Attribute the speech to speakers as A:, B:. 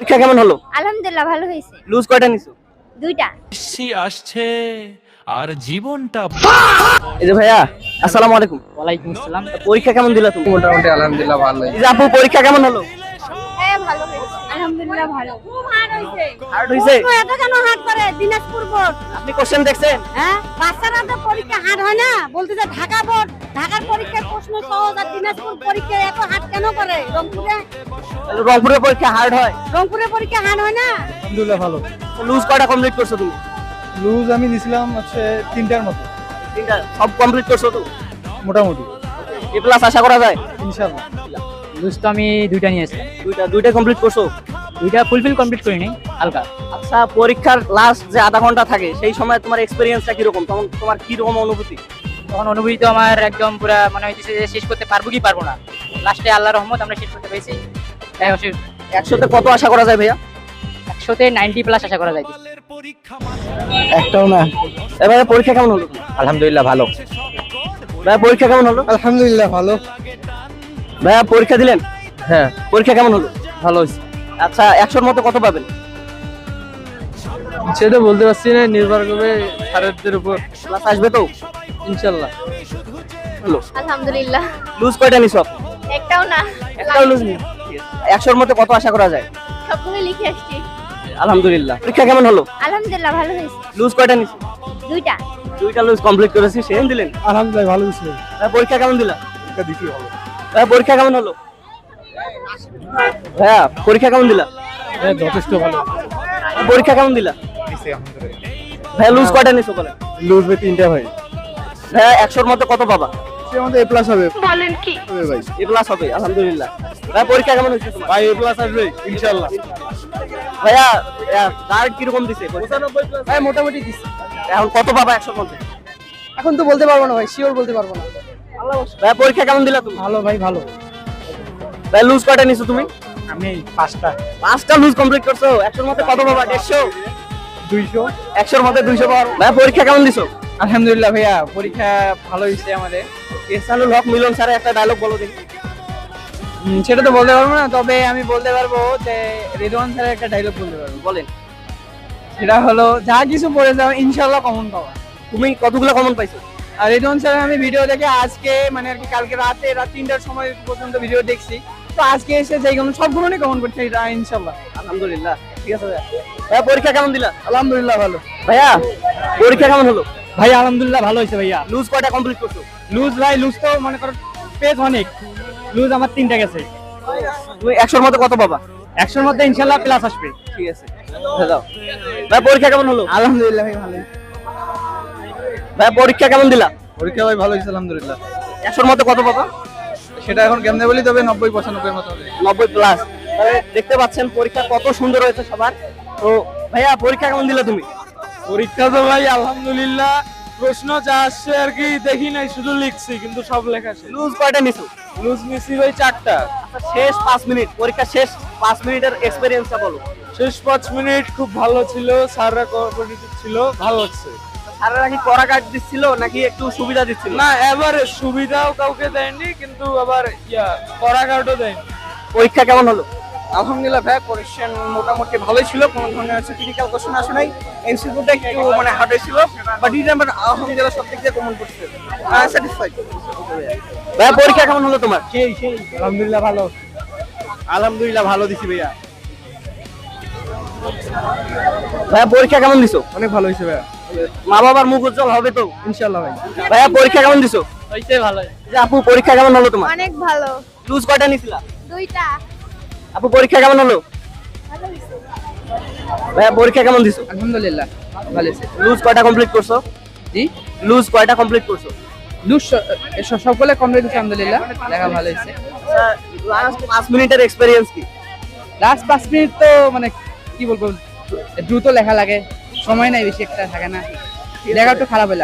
A: পরীক্ষা কেমন হলো?
B: আলহামদুলিল্লাহ ভালো হয়েছে।
A: লুজ কয়টা নিছো?
B: দুইটা।
C: আসছে আর জীবনটা
A: এই যে ভাইয়া, আসসালামু আলাইকুম।
D: ওয়ালাইকুম আসসালাম।
A: পরীক্ষা কেমন দিলা তুমি?
E: মোটামুটি আলহামদুলিল্লাহ ভালোই।
A: এই যে আপু, পরীক্ষা কেমন হলো?
B: হ্যাঁ ভালো হয়েছে। আলহামদুলিল্লাহ ভালো। খুব হার্ড হয়েছে।
A: হার্ড হইছে?
B: এত কেন হার্ড করে দিনাজপুর বোর্ড?
A: আপনি কোশ্চেন দেখছেন?
B: হ্যাঁ, বাচ্চারা তো পরীক্ষা হার্ড হয় না, বলতে যে ঢাকা বোর্ড, ঢাকার পরীক্ষার প্রশ্ন সহজ আর দিনাজপুর পরীক্ষা এত হার্ড কেন করে?
A: রংপুরের পরীক্ষা হার্ড হয়?
B: রংপুরের পরীক্ষা হার্ড হয় না?
E: আলহামদুলিল্লাহ ভালো।
A: লুজ কয়টা কমপ্লিট করছো তুমি?
E: লুজ আমি নিছিলাম হচ্ছে 3টার মতো।
A: তিনটা সব কমপ্লিট করছো তো?
E: মোটামুটি
A: এ প্লাস আশা করা যায়?
E: ইনশাআল্লাহ।
D: লুজ তো আমি দুইটা নিয়েছিলাম,
A: দুইটা কমপ্লিট করছো?
D: দুইটা ফুলফিল কমপ্লিট করিনি, হালকা।
A: আচ্ছা, পরীক্ষার লাস্ট যে আধা ঘন্টা থাকে সেই সময় তোমার এক্সপেরিয়েন্সটা কিরকম? তখন তোমার কিরকম অনুভূতি?
D: তখন অনুভূতি তো আমার একদম পুরা মনে হইতেছে যে শেষ করতে পারবো কি পারবো না। লাস্টে আল্লাহর রহমত আমরা শেষ করতে পেরেছি।
A: 100তে কত আশা করা যায় ভাইয়া?
D: 100তে 90+ আশা করা যায়।
E: একটাও না।
A: এবারে পরীক্ষা কেমন হলো?
E: আলহামদুলিল্লাহ ভালো।
A: ভাইয়া পরীক্ষা কেমন হলো?
E: আলহামদুলিল্লাহ ভালো।
A: ভাইয়া পরীক্ষা দিলেন?
E: হ্যাঁ
A: পরীক্ষা কেমন হলো?
E: ভালো হয়েছে।
A: আচ্ছা, 100-র মধ্যে কত পাবেন?
E: সেটা বলতে পারছি না, নির্ভর করবে স্যারদের উপর।
A: ক্লাস আসবে তো
E: ইনশাআল্লাহ।
A: হলো।
B: আলহামদুলিল্লাহ।
A: লুজ কয়টা নিছো আপনি?
B: একটাও না।
A: একটাও লুজ নি। 100-র মধ্যে কত আশা করা যায়?
B: সবগুলো লিখে আসছি।
A: আলহামদুলিল্লাহ। পরীক্ষা কেমন হলো?
B: আলহামদুলিল্লাহ ভালো হয়েছে।
A: লুজ কয়টা নিছো?
B: দুইটা।
A: দুইটা লুজ কমপ্লিট করেছি। সেম দিলেন?
E: আলহামদুলিল্লাহ ভালো হয়েছে।
A: ভাইয়া পরীক্ষা কেমন দিলা?
E: এটা দিতে ভালো।
A: ভাইয়া পরীক্ষা কেমন হলো? ভাইয়া পরীক্ষা কেমন দিলা?
E: হ্যাঁ যথেষ্ট ভালো।
A: ভাইয়া, পরীক্ষা কেমন দিলা? ভাইয়া লুজ কয়টা নিছো বলেন?
E: লুজ বে 3টা ভাই।
A: ভাইয়া 100-র মধ্যে কত পাবা?
E: সে আমাদের এ প্লাস হবে।
B: বলেন কি?
E: হবে ভাই।
A: এ প্লাস হবে আলহামদুলিল্লাহ। ভাইয়া পরীক্ষা কেমন হয়েছে তোমার?
E: ভাই এ প্লাস আসবে ইনশাআল্লাহ।
A: ভাইয়া গার্ড কিরকম দিছে?
E: 95 প্লাস। ভাই মোটামুটি দিছি।
A: এখন কত পাবা 100-র মধ্যে?
E: এখন তো বলতে পারবো না ভাই, শিওর বলতে পারবো না।
A: ভাইয়া পরীক্ষা কেমন দিলা তুমি?
E: ভালো ভাই ভালো।
A: ভাইয়া লুজ কয়টা নিছো তুমি?
E: আমি 5টা।
A: 5টা লুজ কমপ্লিট করছো। 100-র মধ্যে কত পাবা? 150?
E: 200।
A: 100-র মধ্যে 200 পাওয়ার। ভাইয়া পরীক্ষা কেমন দিছো?
E: আলহামদুলিল্লাহ ভাইয়া, পরীক্ষা ভালো হয়েছে আমাদের।
A: ইহসানুল হক মিলন স্যারের একটা ডায়লগ বলো দেখি।
E: সেটা তো বলতে পারবো না, তবে আমি বলতে পারবো যে রেদওয়ান স্যারের একটা ডায়লগ বলতে পারবো।
A: বলেন।
E: সেটা হলো, যা কিছু পড়ে যাও ইনশাআল্লাহ কমন পাওয়া।
A: তুমি কতগুলো কমন পাইছো?
E: আর রেদওয়ান স্যারের আমি ভিডিও দেখে আজকে মানে আর কি কালকে রাত 3টার সময় পর্যন্ত ভিডিও দেখছি, তো আজকে এসে যেগুলো সবগুলোই কমন করছে এটা ইনশাআল্লাহ।
A: আলহামদুলিল্লাহ। ঠিক আছে ভাইয়া। ভাইয়া পরীক্ষা কেমন দিলা?
E: আলহামদুলিল্লাহ ভালো।
A: ভাইয়া পরীক্ষা কেমন হলো?
E: ভাই আলহামদুলিল্লাহ ভালো হয়েছে ভাইয়া।
A: লুজ কয়টা কমপ্লিট করছো?
E: লুজ ভাই, লুজ তো মনে করো পেজ অনেক, লুজ আমার 3টা গেছে।
A: তুমি 100-র মধ্যে কত পাবা?
E: 100-র মধ্যে ইনশাআল্লাহ প্লাস আসবে।
A: ঠিক আছে, দাও। ভাইয়া পরীক্ষা কেমন হলো?
E: আলহামদুলিল্লাহ ভাই ভালো।
A: ভাইয়া পরীক্ষা কেমন দিলা?
E: পরীক্ষা ভাই ভালো হয়েছে আলহামদুলিল্লাহ।
A: 100-র মধ্যে কত পাবা?
E: সেটা এখন কেমনে বলি, তবে 90-95 মতো হবে।
A: 90 প্লাস। তাহলে দেখতে পাচ্ছেন পরীক্ষা কত সুন্দর হয়েছে সবার। তো ভাইয়া পরীক্ষা কেমন দিলা তুমি?
E: পরীক্ষা তো ভাই আলহামদুলিল্লাহ, প্রশ্ন যা আসছে আর কি দেখি নাই, শুধু লিখছি কিন্তু সব লেখা শেষ।
A: লুজ কয়টা নিছো?
E: লুজ নিছি ভাই 4টা।
A: আচ্ছা, শেষ 5 মিনিট, পরীক্ষা শেষ 5 মিনিটের এক্সপেরিয়েন্সটা বলো।
E: শেষ 5 মিনিট খুব ভালো ছিল, স্যাররা কোঅপারেটিভ ছিল, ভালো লাগছে।
A: স্যারেরা কি কড়া কাট দিচ্ছিল নাকি একটু সুবিধা দিচ্ছিল?
E: না, এবারে সুবিধাও কাউকে দেয়নি, কিন্তু আবার কড়া কার্ডও দেয়নি।
A: পরীক্ষা কেমন হলো?
E: আলহামদুলিল্লাহ ভাই, কোশ্চেন মোটামুটি ভালোই ছিল, কোনো ধরনের ক্রিটিক্যাল কোশ্চেন আসে নাই। এমসিকিউটা একটু মানে হার্ড ছিল, বাট এই নাম্বার আলহামদুলিল্লাহ সব দিক দিয়ে কমন করছে। স্যাটিসফাইড।
A: ভাইয়া পরীক্ষা কেমন হলো তোমার?
E: সেই আলহামদুলিল্লাহ ভালো।
A: আলহামদুলিল্লাহ ভালো দিছি ভাইয়া। ভাইয়া পরীক্ষা কেমন দিছো?
E: অনেক ভালো হয়েছে ভাইয়া,
A: মা বাবার মুখ উজ্জ্বল হবে তো
E: ইনশাআল্লাহ ভাই।
A: ভাইয়া পরীক্ষা কেমন দিছো?
D: হইছে ভালো।
A: যে আপু পরীক্ষা কেমন হলো তোমার?
B: অনেক ভালো।
A: লুজ কয়টা নিছিলা?
B: দুইটা।
A: আপু পরীক্ষা কেমন হলো?
B: ভালো হয়েছে।
A: ভাইয়া পরীক্ষা কেমন দিছো?
E: আলহামদুলিল্লাহ ভালো হয়েছে।
A: লুজ কয়টা কমপ্লিট করছো?
E: জি,
A: লুজ কয়টা কমপ্লিট করছো?
E: লুজ সবগুলো কমপ্লিট হয়েছে আলহামদুলিল্লাহ, লেখা ভালো হয়েছে।
A: লাস্ট 5 মিনিটের এক্সপেরিয়েন্স কি?
E: লাস্ট 5 মিনিট তো মানে কি বলবো, দ্রুত লেখা লাগে, সময় নাই বেশি একটা থাকে না, লেখা একটু খারাপ হয়ে লাগে।